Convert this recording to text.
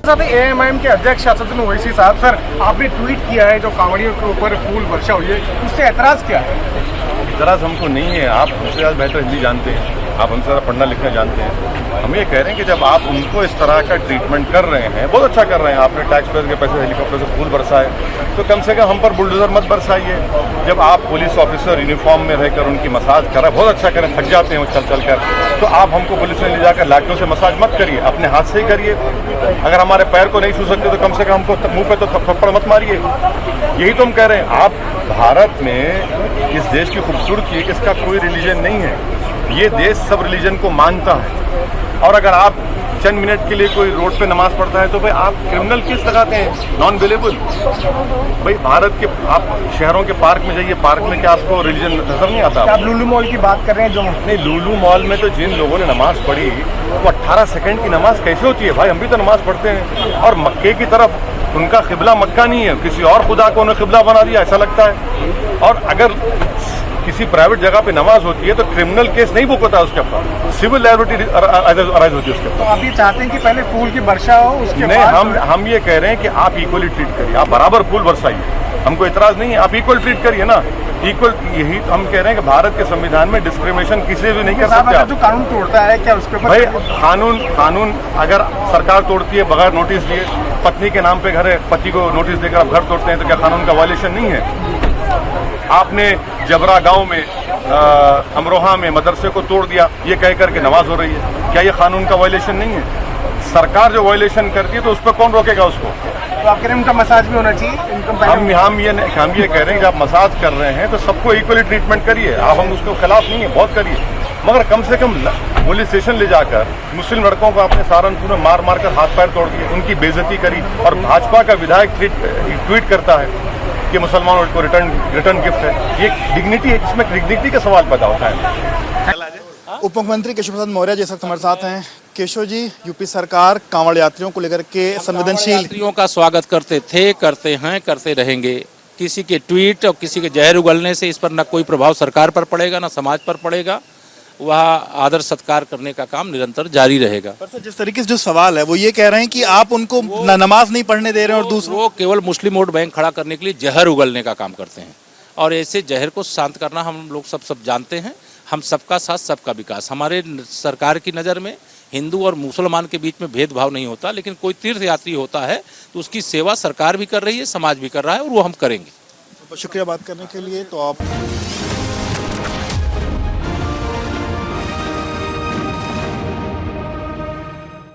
साथ एएमआईएम के अध्यक्ष असदुद्दीन ओवैसी साहब, सर आपने ट्वीट किया है जो कांवड़ियों के ऊपर फूल वर्षा हुई है, उससे एतराज क्या है? इतराज हमको नहीं है। आप हमसे ज़्यादा बेहतर हिंदी जानते हैं, आप हमसे ज़्यादा पढ़ना लिखना जानते हैं। हम ये कह रहे हैं कि जब आप उनको इस तरह का ट्रीटमेंट कर रहे हैं, बहुत अच्छा कर रहे हैं, आपने टैक्स पेयर के पैसे हेलीकॉप्टर से फूल बरसाए, तो कम से कम हम पर बुलडोजर मत बरसाइए। जब आप पुलिस ऑफिसर यूनिफॉर्म में रहकर उनकी मसाज करा, बहुत अच्छा करें, थक जाते हैं वो चल चल कर, तो आप हमको पुलिस में ले जाकर लाठियों से मसाज मत करिए, अपने हाथ से ही करिए। अगर हमारे पैर को नहीं छू सकते तो कम से कम हमको मुंह पे तो थप्पड़ मत मारिए। यही तो हम कह रहे हैं। आप भारत में इस देश की खूबसूरती है कि इसका कोई रिलीजन नहीं है। ये देश सब रिलीजन को मानता है। और अगर आप चंद मिनट के लिए कोई रोड पे नमाज पढ़ता है तो भाई आप क्रिमिनल केस लगाते हैं, नॉन अवेलेबल। भाई भारत के आप शहरों के पार्क में जाइए, पार्क में क्या आपको रिलीजन नजर नहीं आता? आप लुलु मॉल की बात कर रहे हैं जो नहीं, लुलु मॉल में तो जिन लोगों ने नमाज पढ़ी वो 18 सेकंड की नमाज कैसे होती है भाई? हम भी तो नमाज पढ़ते हैं। और मक्के की तरफ उनका किबला मक्का नहीं है, किसी और खुदा को उन्हें किबला बना दिया, ऐसा लगता है। और अगर किसी प्राइवेट जगह पे नमाज होती है तो क्रिमिनल केस नहीं बुक होता उसके ऊपर, सिविल लायबिलिटी अराइज होती है उसके ऊपर। तो आप ये चाहते हैं कि पहले फूल की वर्षा हो, उसके नहीं, बाद हम ये कह रहे हैं कि आप इक्वली ट्रीट करिए, आप बराबर फूल बरसाइए, हमको इतराज नहीं है, आप इक्वल ट्रीट करिए ना, इक्वल। यही हम कह रहे हैं कि भारत के संविधान में डिस्क्रिमिनेशन किसी भी नहीं कर सकते। जो कानून तोड़ता है क्या उसके ऊपर? भाई कानून अगर सरकार तोड़ती है बगैर नोटिस दिए, पत्नी के नाम पे घर है, पति को नोटिस देकर आप घर तोड़ते हैं, तो क्या कानून का वायलेशन नहीं है? आपने जबरा गांव में अमरोहा में मदरसे को तोड़ दिया, ये कह करके नमाज हो रही है, क्या ये कानून का वायलेशन नहीं है? सरकार जो वायलेशन करती है तो उस पर कौन रोकेगा उसको? तो आप कह रहे हैं उनका मसाज भी होना चाहिए? हम ये कह रहे हैं कि आप मसाज कर रहे हैं तो सबको इक्वली ट्रीटमेंट करिए, आप हम उसके खिलाफ नहीं है, बहुत करिए, मगर कम से कम पुलिस स्टेशन ले जाकर मुस्लिम लड़कों को आपने सहारनपुर में मार मार कर हाथ पैर तोड़ दिए, उनकी बेइज्जती करी। और भाजपा का विधायक ट्वीट करता है कि मुसलमानों को रिटर्न गिफ्ट है। ये डिग्निटी है, इसमें डिग्निटी का सवाल पैदा होता है। उप मुख्यमंत्री केशव प्रसाद मौर्य जिस वक्त हमारे साथ हैं। केशव जी, यूपी सरकार कांवड़ यात्रियों को लेकर के संवेदनशील, यात्रियों का स्वागत करते थे, करते हैं, करते रहेंगे। किसी के ट्वीट और किसी के जहर उगलने से इस पर न कोई प्रभाव सरकार पर पड़ेगा, न समाज पर पड़ेगा। वह आदर सत्कार करने का काम निरंतर जारी रहेगा। पर सर, जिस तरीके से जो सवाल है वो ये कह रहे हैं कि आप उनको नमाज नहीं पढ़ने दे रहे हैं और दूसरों वो केवल मुस्लिम वोट बैंक खड़ा करने के लिए जहर उगलने का काम करते हैं। और ऐसे जहर को शांत करना हम लोग सब जानते हैं। हम सबका साथ सबका विकास, हमारे सरकार की नज़र में हिंदू और मुसलमान के बीच में भेदभाव नहीं होता। लेकिन कोई तीर्थ यात्री होता है तो उसकी सेवा सरकार भी कर रही है, समाज भी कर रहा है, और वो हम करेंगे। शुक्रिया बात करने के लिए। तो आप